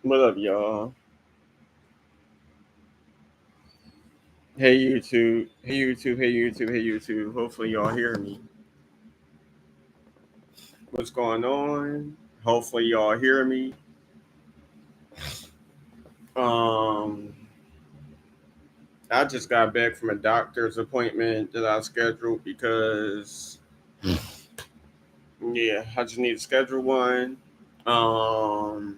What up, y'all? Hey YouTube, hey YouTube, hey YouTube, hey YouTube. Hopefully y'all hear me. What's going on? Hopefully y'all hear me. Um, I just got back from a doctor's appointment that I scheduled because I just need to schedule one. Um,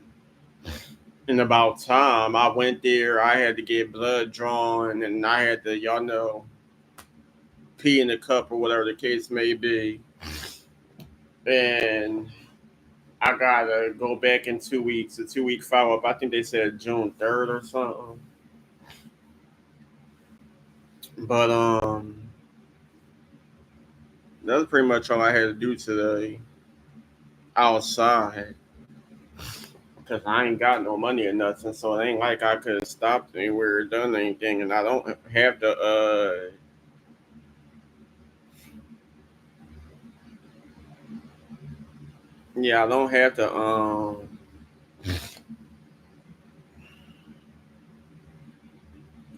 in about time, I went there. I had to get blood drawn, and I had to, pee in a cup or whatever the case may be. And I gotta go back in 2 weeks, a 2 week follow up. I think they said June 3rd or something. But that's pretty much all I had to do today outside. Cause I ain't got no money or nothing, so it ain't like I could have stopped anywhere or done anything, and I don't have the I don't have to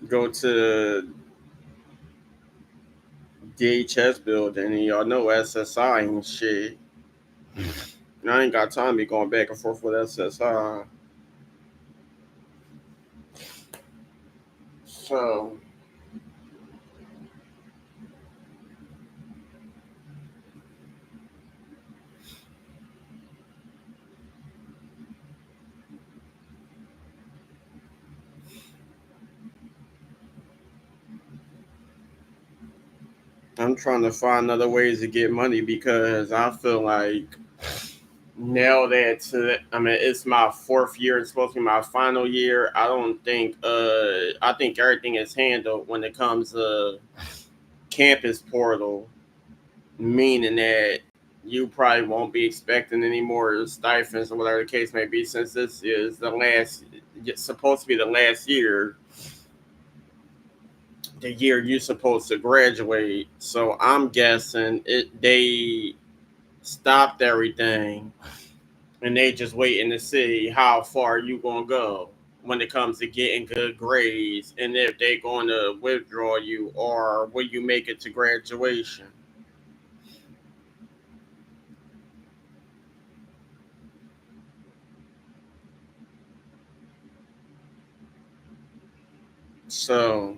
go to DHS building, and y'all know SSI and shit. And I ain't got time to be going back and forth with SSI. So I'm trying to find other ways to get money because I feel like now that I mean it's my fourth year, it's supposed to be my final year. I don't think I think everything is handled when it comes to campus portal, meaning that you probably won't be expecting any more stipends or whatever the case may be, since this is the last, it's supposed to be the last year, the year you're supposed to graduate. So I'm guessing they stopped everything and they just waiting to see how far you gonna go when it comes to getting good grades, and if they going to withdraw you or will you make it to graduation. So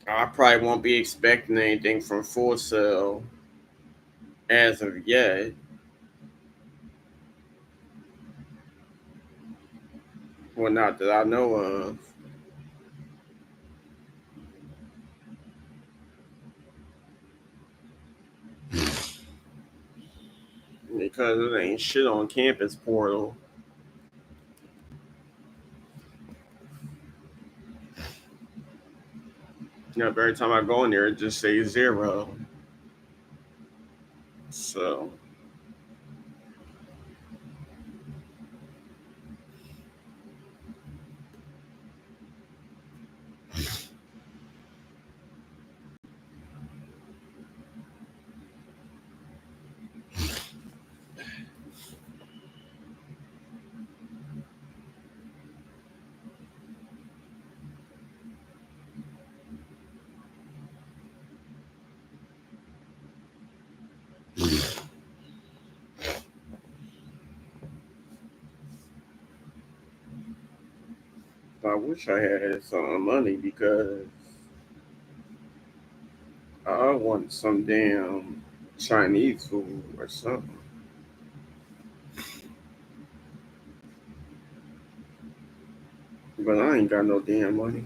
I probably won't be expecting anything from Full Sail as of yet. Well, not that I know of, because it ain't shit on campus portal. You know, every time I go in there, it just says zero. So I wish I had some money because I want some damn Chinese food or something. But I ain't got no damn money.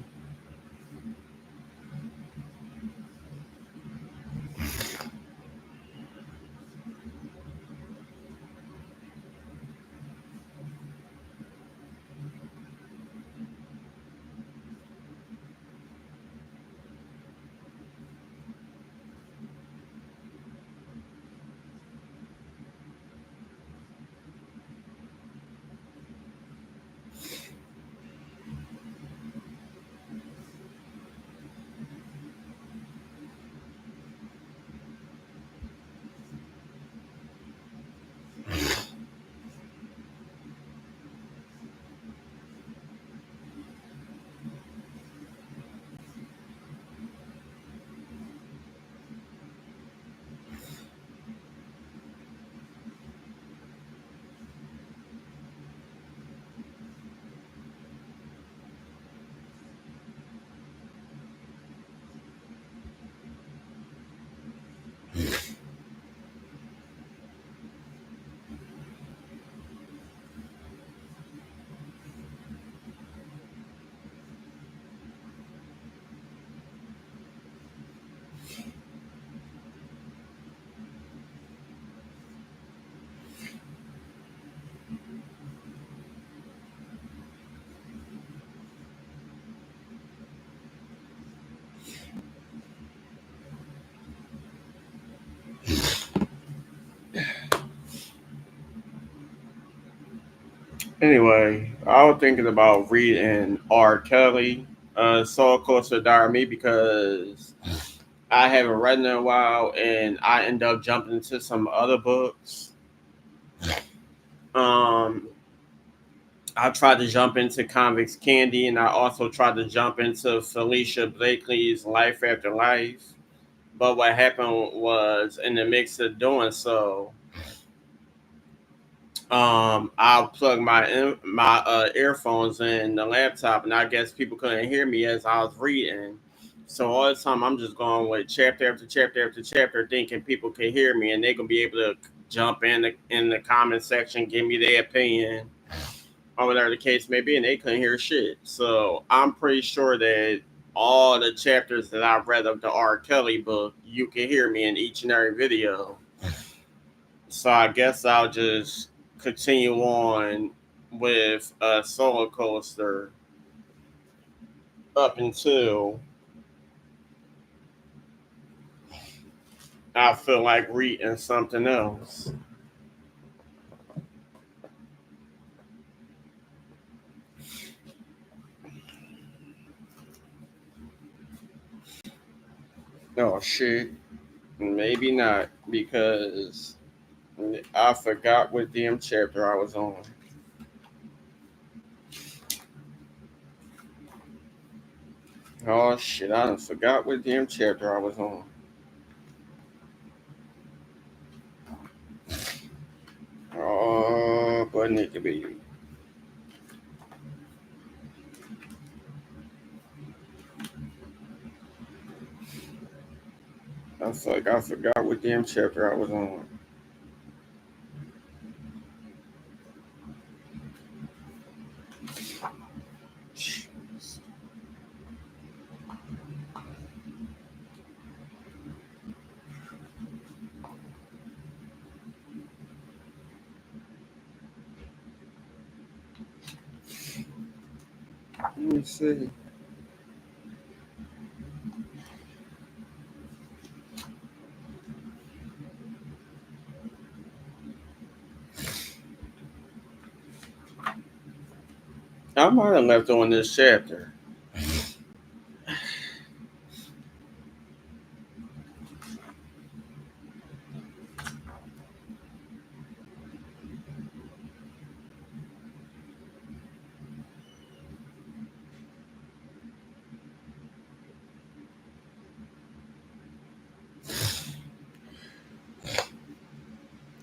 Anyway, I was thinking about reading R. Kelly, Soulacoaster Diary because I haven't read in a while, and I end up jumping into some other books. Um, I tried to jump into Convicts Candy, and I also tried to jump into Felicia Blakely's Life After Life. But what happened was, in the mix of doing so, I plugged my earphones in the laptop, and I guess people couldn't hear me as I was reading. So all the time, I'm just going with chapter after chapter after chapter, thinking people can hear me, and they can be able to jump in the comment section, give me their opinion, or whatever the case may be, and they couldn't hear shit. So I'm pretty sure that all the chapters that I've read of the R. Kelly book, you can hear me in each and every video. So I guess I'll just continue on with a Solar Coaster up until I feel like reading something else. Oh shit. Maybe not because I forgot what damn chapter I was on. Oh shit, I done forgot what damn chapter I was on. Oh, but it could be. I feel like I forgot what damn chapter I was on. Let me see. I might have left on this chapter.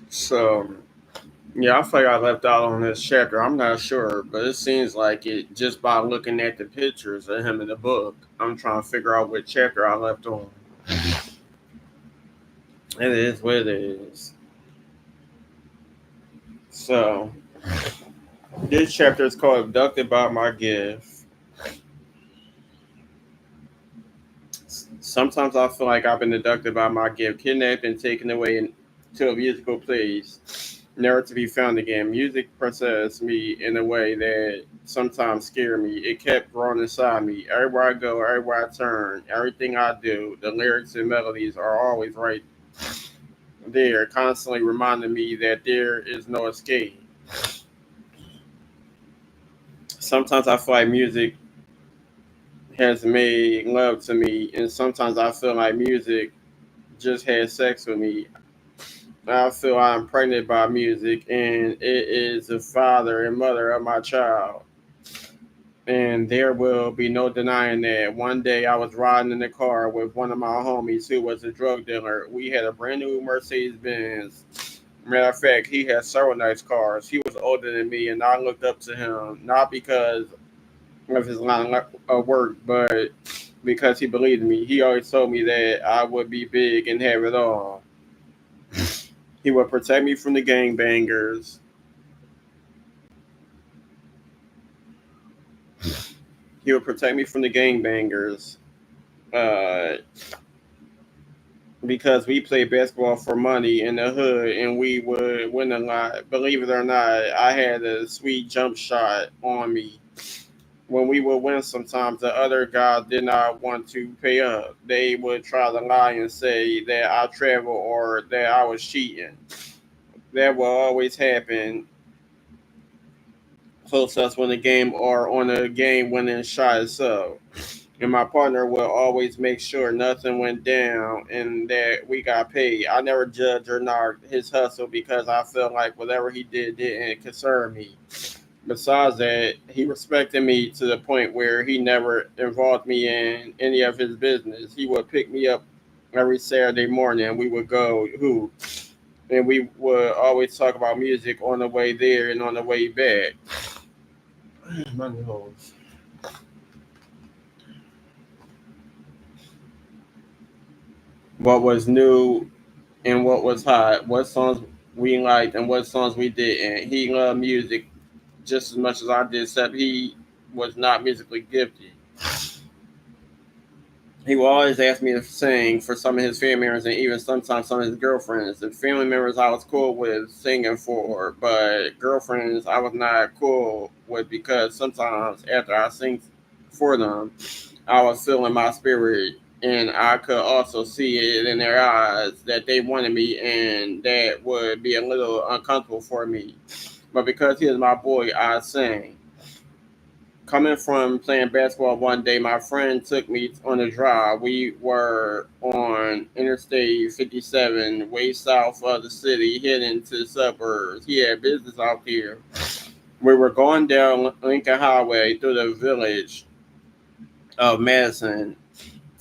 So yeah, I feel like I left out on this chapter. I'm not sure, but it seems like it just by looking at the pictures of him in the book. I'm trying to figure out what chapter I left on. It is what it is. So this chapter is called Abducted by My Gift. Sometimes I feel like I've been abducted by my gift, kidnapped and taken away to a musical place, never to be found again. Music possessed me in a way that sometimes scared me. It kept growing inside me. Everywhere I go, everywhere I turn, everything I do, the lyrics and melodies are always right there, constantly reminding me that there is no escape. Sometimes I feel like music has made love to me, and sometimes I feel like music just had sex with me. I feel I'm pregnant by music, and it is the father and mother of my child. And there will be no denying that. One day I was riding in the car with one of my homies who was a drug dealer. We had a brand new Mercedes Benz. Matter of fact, he had several nice cars. He was older than me, and I looked up to him, not because of his line of work, but because he believed in me. He always told me that I would be big and have it all. He would protect me from the gangbangers. He would protect me from the gangbangers. Uh, because we played basketball for money in the hood and we would win a lot. Believe it or not, I had a sweet jump shot on me. When we would win, sometimes the other guys did not want to pay up. They would try to lie and say that I traveled or that I was cheating. That will always happen close to us when the game or on a game winning shot itself. And my partner will always make sure nothing went down and that we got paid. I never judged or knocked his hustle because I felt like whatever he did didn't concern me. Besides that, he respected me to the point where he never involved me in any of his business. He would pick me up every Saturday morning and we would go hoop. And we would always talk about music on the way there and on the way back. My nose. What was new and what was hot, what songs we liked and what songs we didn't. He loved music just as much as I did, except he was not musically gifted. He would always ask me to sing for some of his family members and even sometimes some of his girlfriends. The family members I was cool with singing for, but girlfriends I was not cool with because sometimes after I sing for them, I was feeling my spirit and I could also see it in their eyes that they wanted me and that would be a little uncomfortable for me. But because he was my boy, I sang. Coming from playing basketball one day, my friend took me on a drive. We were on Interstate 57, way south of the city, heading to the suburbs. He had business out there. We were going down Lincoln Highway through the village of Madison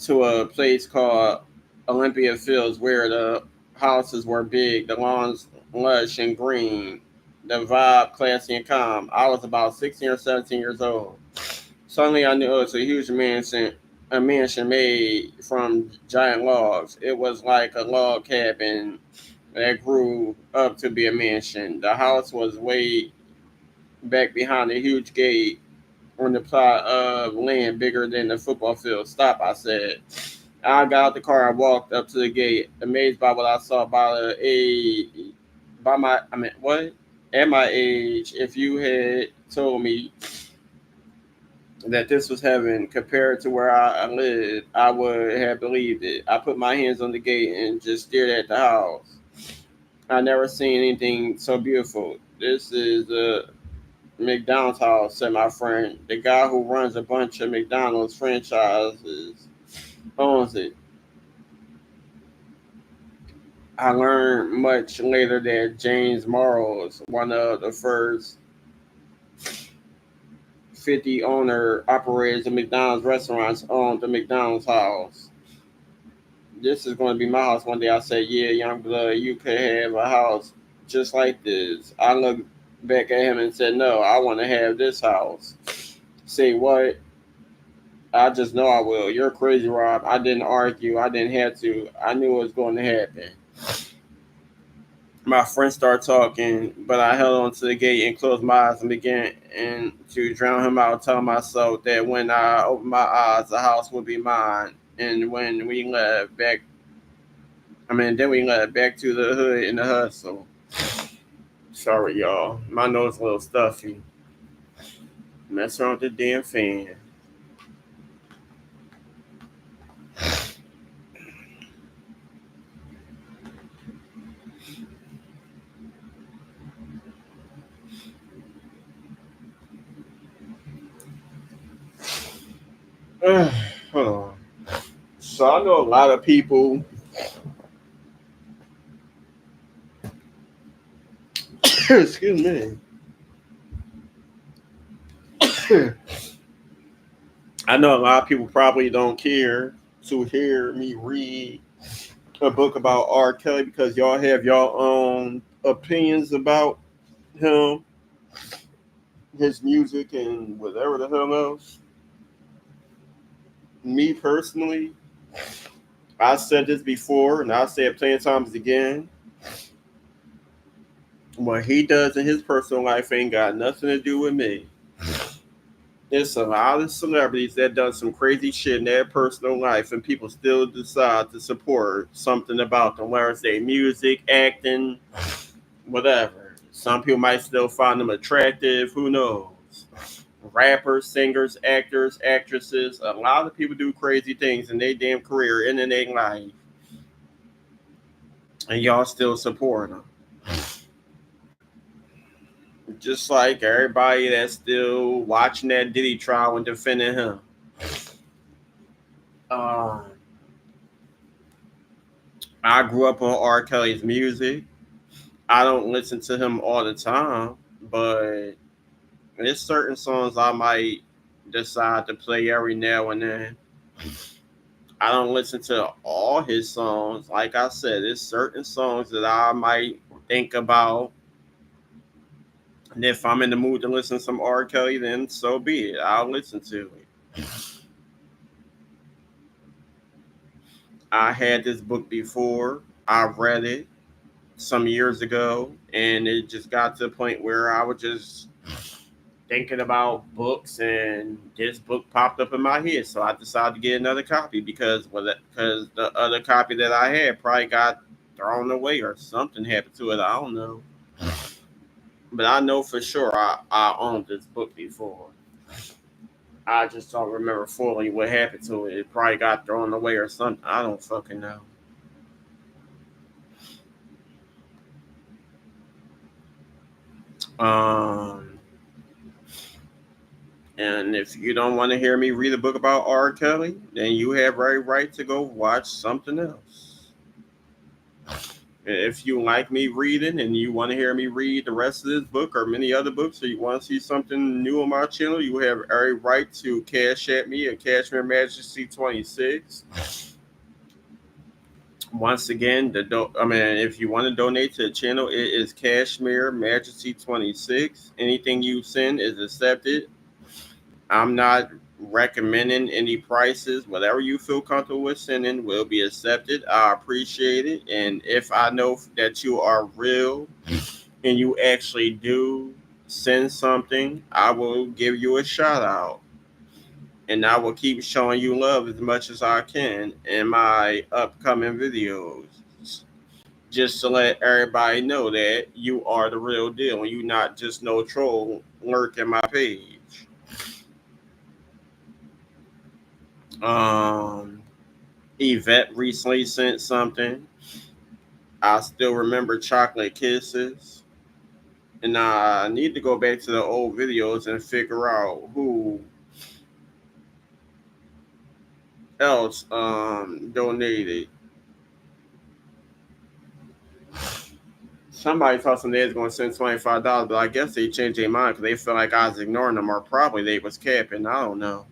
to a place called Olympia Fields where the houses were big, the lawns lush and green, the vibe classy and calm. I was about 16 or 17 years old. Suddenly I knew it was a mansion made from giant logs. It was like a log cabin that grew up to be a mansion. The house was way back behind a huge gate on the plot of land bigger than the football field. Stop, I said. I got out the car and walked up to the gate, amazed by what I saw what? At my age, if you had told me that this was heaven compared to where I lived, I would have believed it. I put my hands on the gate and just stared at the house. I never seen anything so beautiful. This is a McDonald's house, said my friend. The guy who runs a bunch of McDonald's franchises owns it. I learned much later that James Morrows, one of the first 50 owner operators of McDonald's restaurants, owned the McDonald's house. This is going to be my house one day. I said, yeah, young blood, you could have a house just like this. I looked back at him and said, no, I want to have this house. Say what? I just know I will. You're crazy, Rob. I didn't argue. I didn't have to. I knew it was going to happen. My friend started talking, but I held on to the gate and closed my eyes and began to drown him out, telling myself that when I opened my eyes, the house would be mine. And when we left back, then we left back to the hood and the hustle. Sorry, y'all. My nose is a little stuffy. Mess around with the damn fan. Hold on. So I know a lot of people. Excuse me. I know a lot of people probably don't care to hear me read a book about R. Kelly because y'all have your own opinions about him, his music, and whatever the hell else. Me personally, I said this before, and I'll say it plenty of times again. What he does in his personal life ain't got nothing to do with me. There's a lot of celebrities that done some crazy shit in their personal life, and people still decide to support something about them, whether it's their music, acting, whatever. Some people might still find them attractive. Who knows? Rappers, singers, actors, actresses. A lot of people do crazy things in their damn career and in their life, and y'all still support them. Just like everybody that's still watching that Diddy trial and defending him. Uh, I grew up on R. Kelly's music. I don't listen to him all the time, but there's certain songs I might decide to play every now and then. I don't listen to all his songs. Like I said, there's certain songs that I might think about. And if I'm in the mood to listen to some R. Kelly, then so be it. I'll listen to it. I had this book before. I read it some years ago, and it just got to the point where I was just thinking about books, and this book popped up in my head. So I decided to get another copy because the other copy that I had probably got thrown away or something happened to it. I don't know, but I know for sure I owned this book before. I just don't remember fully what happened to it. It probably got thrown away or something. I don't fucking know. Um, and if you don't want to hear me read a book about R. Kelly, then you have every right to go watch something else. If you like me reading and you want to hear me read the rest of this book or many other books, or you want to see something new on my channel, you have every right to cash at me at kashmeremajesty26. Once again, if you want to donate to the channel, it is kashmeremajesty26. Anything you send is accepted. I'm not recommending any prices. Whatever you feel comfortable with sending will be accepted. I appreciate it. And if I know that you are real and you actually do send something, I will give you a shout out. And I will keep showing you love as much as I can in my upcoming videos. Just to let everybody know that you are the real deal and you're not just no troll lurking my page. Um, Yvette recently sent something. I still remember chocolate kisses. And I need to go back to the old videos and figure out who else donated. Somebody thought some days going to send $25, but I guess they changed their mind because they felt like I was ignoring them, or probably they was capping. I don't know.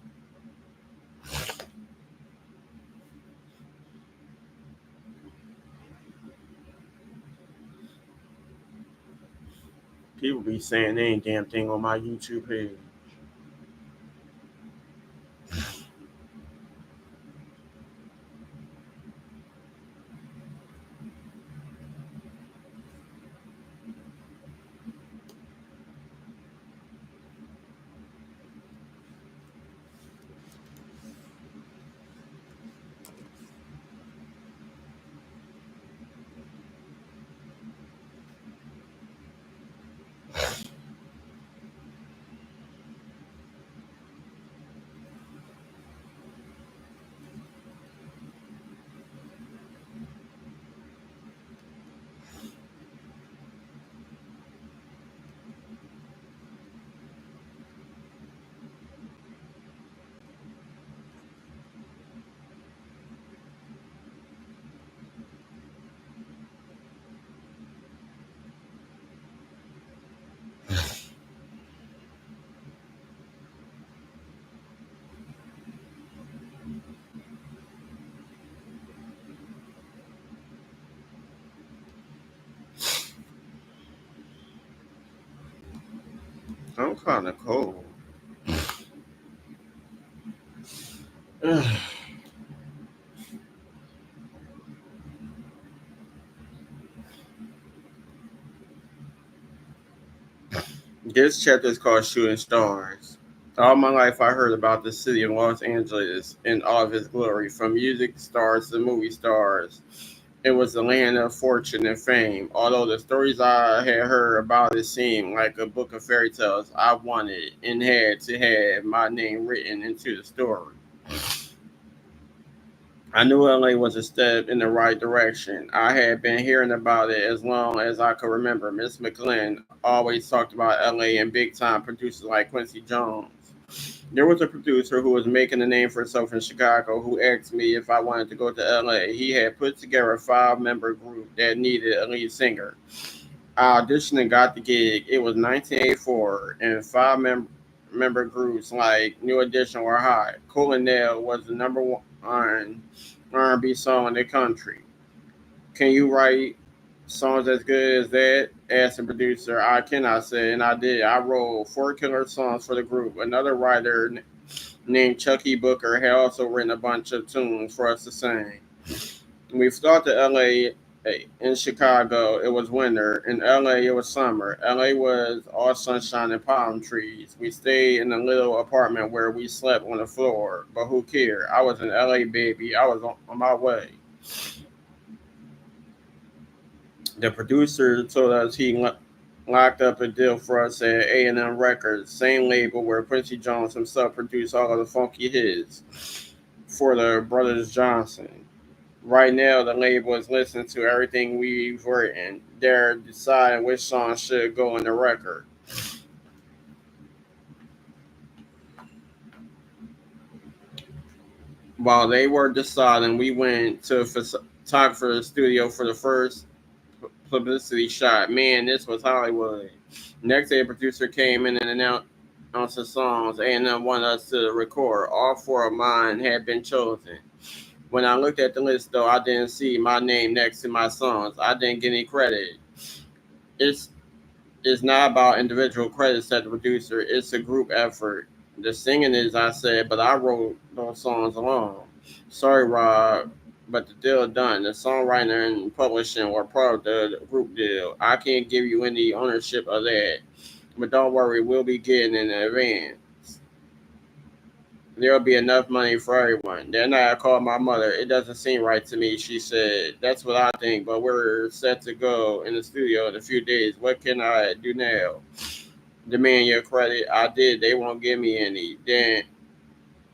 People be saying they ain't damn thing on my YouTube page. I'm kind of cold. This chapter is called Shooting Stars. All my life, I heard about the city of Los Angeles in all of its glory, from music stars to movie stars. It was the land of fortune and fame. Although the stories I had heard about it seemed like a book of fairy tales, I wanted and had to have my name written into the story. I knew LA was a step in the right direction. I had been hearing about it as long as I could remember. Miss McGlynn always talked about LA and big time producers like Quincy Jones. There was a producer who was making a name for himself in Chicago who asked me if I wanted to go to LA. He had put together a 5 member group that needed a lead singer. I auditioned and got the gig. It was 1984, and 5 member groups like New Edition were hot. Cool and Nail was the number one R&B song in the country. Can you write songs as good as that? Asked the producer. I cannot say, and I did. I wrote 4 killer songs for the group. Another writer named Chucky Booker had also written a bunch of tunes for us to sing. We flew to LA. In Chicago, it was winter. In LA, it was summer. LA was all sunshine and palm trees. We stayed in a little apartment where we slept on the floor, but who cared? I was an LA baby. I was on my way. The producer told us he locked up a deal for us at A&M Records, same label where Quincy Jones himself produced all of the funky hits for the Brothers Johnson. Right now, the label is listening to everything we've written. They're deciding which songs should go in the record. While they were deciding, we went to a photographer's studio for the first publicity shot. Man, this was Hollywood. Next day, a producer came in and announced the songs and wanted us to record. All 4 of mine had been chosen. When I looked at the list, though, I didn't see my name next to my songs. I didn't get any credit. It's it's not about individual credits at the producer. It's a group effort. The singing is I said, but I wrote those songs alone. Sorry, Rob, but the deal done. The songwriting and publishing were part of the group deal. I can't give you any ownership of that, but don't worry, we'll be getting in advance. There'll be enough money for everyone. Then I called my mother. It doesn't seem right to me, she said. That's what I think, but we're set to go in the studio in a few days. What can I do now? Demand your credit. I did. They won't give me any. Then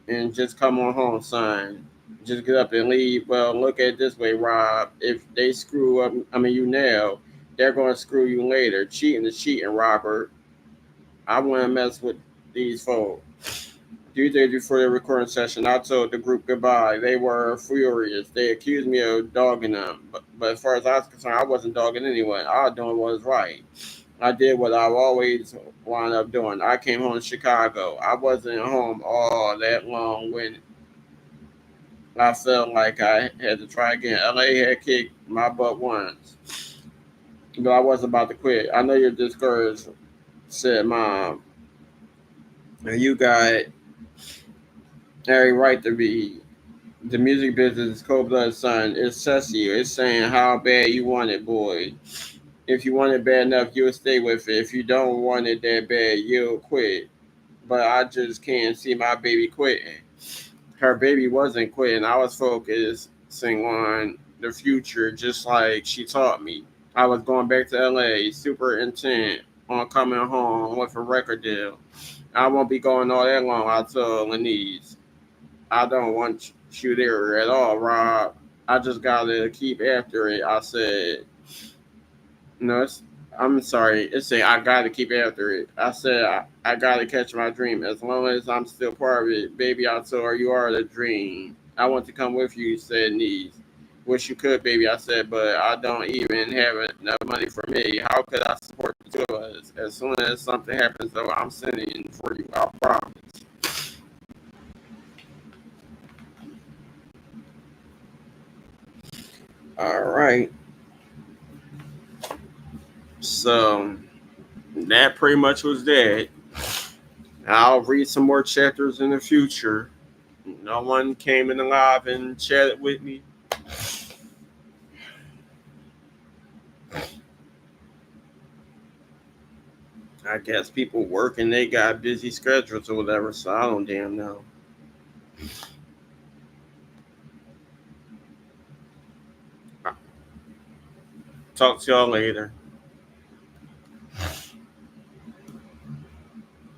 and just come on home, son. Just get up and leave. Well, look at it this way, Rob. If they screw up, you now, they're going to screw you later. Cheating is cheating, Robert. I wouldn't mess with these folks. 3 days before the recording session, I told the group goodbye. They were furious. They accused me of dogging them. But as far as I was concerned, I wasn't dogging anyone. I was doing what was right. I did what I've always wound up doing. I came home to Chicago. I wasn't home all that long when I felt like I had to try again. LA had kicked my butt once, but I wasn't about to quit. I know you're discouraged, said Mom. And you got every right to be. The music business is cold blooded, son. It's sussy you. It's saying how bad you want it, boy. If you want it bad enough, you'll stay with it. If you don't want it that bad, you'll quit. But I just can't see my baby quitting. Her baby wasn't quitting. I was focusing on the future, just like she taught me. I was going back to LA, super intent on coming home with a record deal. I won't be going all that long, I told Lenise. I don't want you there at all, Rob. I just gotta keep after it. I said, no, I'm sorry. It's saying I gotta keep after it. I said I gotta catch my dream. As long as I'm still part of it, baby, I told her you are the dream. I want to come with you, said Niece. Wish you could, baby, I said, but I don't even have enough money for me. How could I support the two of us? As soon as something happens, though, I'm sending for you. I promise. All right. So that pretty much was that. I'll read some more chapters in the future. No one came in the live and chatted with me. I guess people working, they got busy schedules or whatever, so I don't damn know. Talk to y'all later.